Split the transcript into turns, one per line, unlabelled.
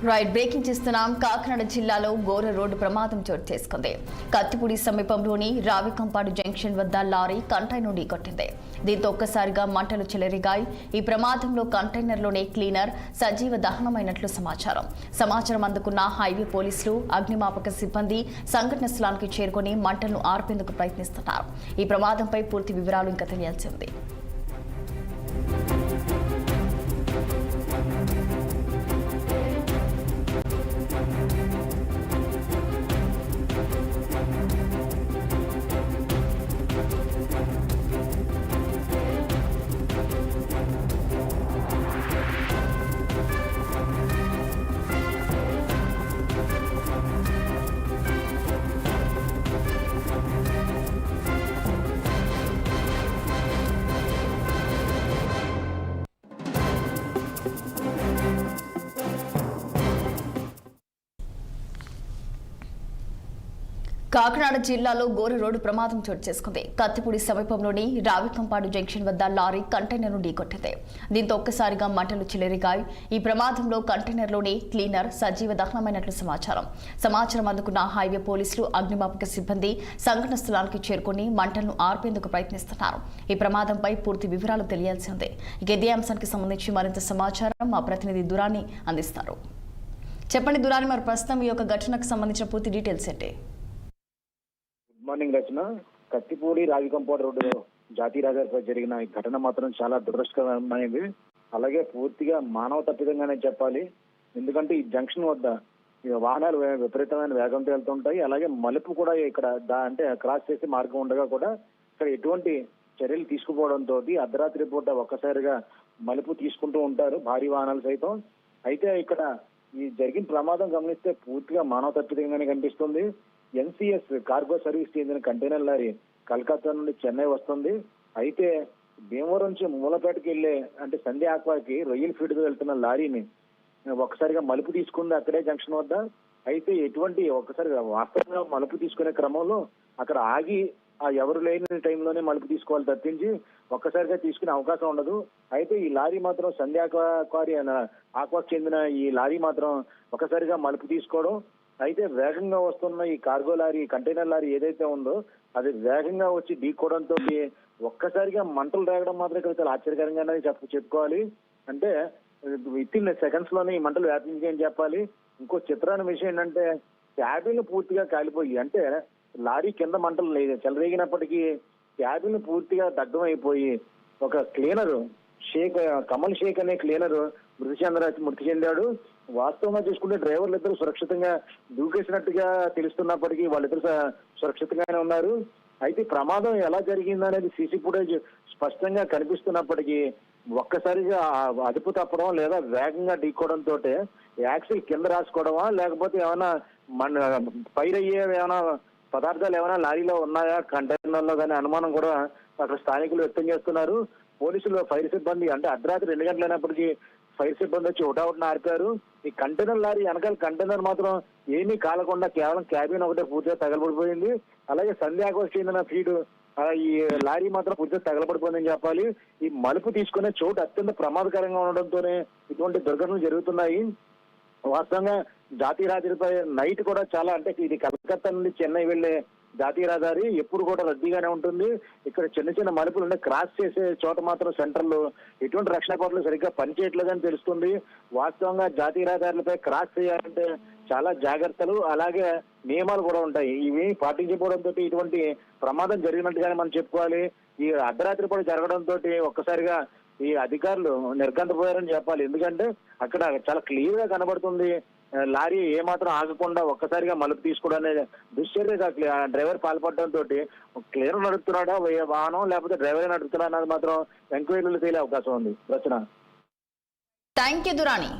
Right breaking చేస్తున్నాం. కాకినాడ జిల్లాలో ఘోర రోడ్డు ప్రమాదం చోటు చేసుకుంది. కత్తిపూడి సమీపంలోని రావికంపాడు జంక్షన్ వద్ద లారీ కంటైనర్ ఢీకొట్టింది. దీంతో ఒక్కసారిగా మంటలు చెలరేగాయి. ఈ ప్రమాదంలో కంటైనర్లోనే క్లీనర్ సజీవ దహనమైనట్లు సమాచారం అందుకున్న హైవే పోలీసులు, అగ్నిమాపక సిబ్బంది సంఘటన స్థలానికి చేరుకుని మంటలను ఆర్పేందుకు ప్రయత్నిస్తున్నారు. ఈ ప్రమాదంపై పూర్తి వివరాలు ఇంకా తెలియాల్సి ఉంది. కాకినాడ జిల్లాలో ఘోర రోడ్డు ప్రమాదం చోటు చేసుకుంది. కత్తిపూడి సమీపంలోని రావికంపాడు జంక్షన్ వద్ద లారీ కంటైనర్ను ఢీకొట్టింది. దీంతో ఒక్కసారిగా మంటలు చెలరేగాయి. ఈ ప్రమాదంలో కంటైనర్లోని క్లీనర్ సజీవ దహనమైనట్లు సమాచారం అందుకున్న హైవే పోలీసులు, అగ్నిమాపక సిబ్బంది సంఘటన స్థలానికి చేరుకుని మంటలను ఆర్పేందుకు ప్రయత్నిస్తున్నారు. ఈ ప్రమాదంపై పూర్తి వివరాలు తెలియాల్సి ఉంది. ఇదే అంశానికి సంబంధించి మరింత సమాచారం మా ప్రతినిధి దురాని అందిస్తారు. చెప్పండి దురాని, మరి ప్రస్తుతం ఈ యొక్క ఘటనకు సంబంధించిన పూర్తి డీటెయిల్స్ ఏంటి?
మార్నింగ్ రచన. కత్తిపూడి రావికంపాడు రోడ్డు జాతీయ రహదారిపై జరిగిన ఈ ఘటన మాత్రం చాలా దురదృష్టకరమైనది. అలాగే పూర్తిగా మానవ తప్పిదంగానే చెప్పాలి. ఎందుకంటే ఈ జంక్షన్ వద్ద వాహనాలు విపరీతమైన వేగంతో వెళ్తుంటాయి. అలాగే మలుపు కూడా ఇక్కడ అంటే క్రాస్ చేసే మార్గం ఉండగా కూడా ఇక్కడ ఎటువంటి చర్యలు తీసుకుపోవడంతో అర్ధరాత్రి పూట ఒక్కసారిగా మలుపు తీసుకుంటూ ఉంటారు భారీ వాహనాలు సైతం. అయితే ఇక్కడ ఈ జరిగిన ప్రమాదం గమనిస్తే పూర్తిగా మానవ తప్పిదంగానే కనిపిస్తుంది. ఎన్సీఎస్ కార్గో సర్వీస్ చెందిన కంటైనర్ లారీ కలకత్తా నుండి చెన్నై వస్తుంది. అయితే భీమవరం నుంచి మూలపేటకి వెళ్లే అంటే సంధ్య ఆక్వాకి రొయ్యల ఫీడ్తో వెళ్తున్న లారీని ఒక్కసారిగా మలుపు తీసుకుంది అక్కడే జంక్షన్ వద్ద. అయితే ఒక్కసారిగా వాస్తవంగా మలుపు తీసుకునే క్రమంలో అక్కడ ఆగి ఎవరు లేని టైంలోనే మలుపు తీసుకోవాలి తప్పించి ఒక్కసారిగా తీసుకునే అవకాశం ఉండదు. అయితే ఈ లారీ మాత్రం సంధ్య ఆక్వాకి చెందిన ఈ లారీ మాత్రం ఒక్కసారిగా మలుపు తీసుకోవడం, అయితే వేగంగా వస్తున్న ఈ కార్గో లారీ కంటైనర్ లారీ ఏదైతే ఉందో అది వేగంగా వచ్చి ఢీకోవడంతో ఒక్కసారిగా మంటలు రేగడం మాత్రం ఇక్కడ చాలా ఆశ్చర్యకరంగానే చెప్పుకోవాలి. అంటే విత్ ఇన్ సెకండ్స్ లోనే ఈ మంటలు వ్యాపించి అని చెప్పాలి. ఇంకో చిత్రాన్ని విషయం ఏంటంటే క్యాబిన్ పూర్తిగా కాలిపోయి, అంటే లారీ కింద మంటలు చెలరేగినప్పటికీ క్యాబిన్ పూర్తిగా దగ్ధమైపోయి ఒక క్లీనర్ కమల్ షేక్ అనే క్లీనర్ మృతి చెందాడు. వాస్తవంగా చూసుకుంటే డ్రైవర్లు ఇద్దరు సురక్షితంగా దూకేసినట్టుగా తెలుస్తున్నప్పటికీ వాళ్ళిద్దరు సురక్షితంగానే ఉన్నారు. అయితే ప్రమాదం ఎలా జరిగిందనేది సీసీ ఫుటేజ్ స్పష్టంగా కనిపిస్తున్నప్పటికీ ఒక్కసారిగా అదుపు తప్పడం లేదా వేగంగా ఢీకోవడంతో యాక్సిల్ కింద రాసుకోవడమా లేకపోతే ఏమైనా ఫైర్ అయ్యే ఏమైనా పదార్థాలు ఏమైనా లారీలో ఉన్నాయా కంటైనర్ లో కానీ అనుమానం కూడా అక్కడ స్థానికులు వ్యక్తం చేస్తున్నారు. పోలీసులు, ఫైర్ సిబ్బంది అంటే అర్ధరాత్రి 2 గంటలైనప్పటికీ ఫైర్ సిబ్బంది వచ్చి ఒకటి ఆర్పారు. ఈ కంటైనర్ లారీ వెనకాల కంటైనర్ మాత్రం ఏమీ కాలకుండా కేవలం క్యాబిన్ ఒకటే పూర్తిగా తగలబడిపోయింది. అలాగే సంధ్యాకు చెందిన ఫీడ్ ఈ లారీ మాత్రం పూర్తిగా తగలబడిపోయిందని చెప్పాలి. ఈ మలుపు తీసుకునే చోటు అత్యంత ప్రమాదకరంగా ఉండడంతోనే ఇటువంటి దుర్ఘటనలు జరుగుతున్నాయి. వాస్తవంగా జాతీయ రహదారిపై నైట్ కూడా చాలా, అంటే ఇది కలకత్తా నుండి చెన్నై వెళ్లే జాతీయ రహదారి ఎప్పుడు కూడా రద్దీగానే ఉంటుంది. ఇక్కడ చిన్న చిన్న మలుపులు ఉండే క్రాస్ చేసే చోట మాత్రం సెంటర్లో ఎటువంటి రక్షణ కోట్లు సరిగ్గా పనిచేయట్లేదని తెలుస్తుంది. వాస్తవంగా జాతీయ రహదారులపై క్రాస్ చేయాలంటే చాలా జాగ్రత్తలు అలాగే నియమాలు కూడా ఉంటాయి. ఇవి పాటించకపోవడంతో ఇటువంటి ప్రమాదం జరిగినట్టుగానే మనం చెప్పుకోవాలి. ఈ అర్ధరాత్రి కూడా జరగడంతో ఒక్కసారిగా ఈ అధికారులు నిర్గంతపోయారని చెప్పాలి. ఎందుకంటే అక్కడ చాలా క్లియర్ గా కనబడుతుంది లారీ ఏమాత్రం ఆగకుండా ఒక్కసారిగా మలుపు తీసుకోవడం అనే దుశ్చర్యగా డ్రైవర్ పాల్పడడంతో క్లియర్ నడుపుతున్నాడా వాహనం లేకపోతే డ్రైవర్ నడుపుతున్నా అన్నది మాత్రం ఎంక్వైరీలు తేలే అవకాశం ఉంది. రచన.
Thank you Durani.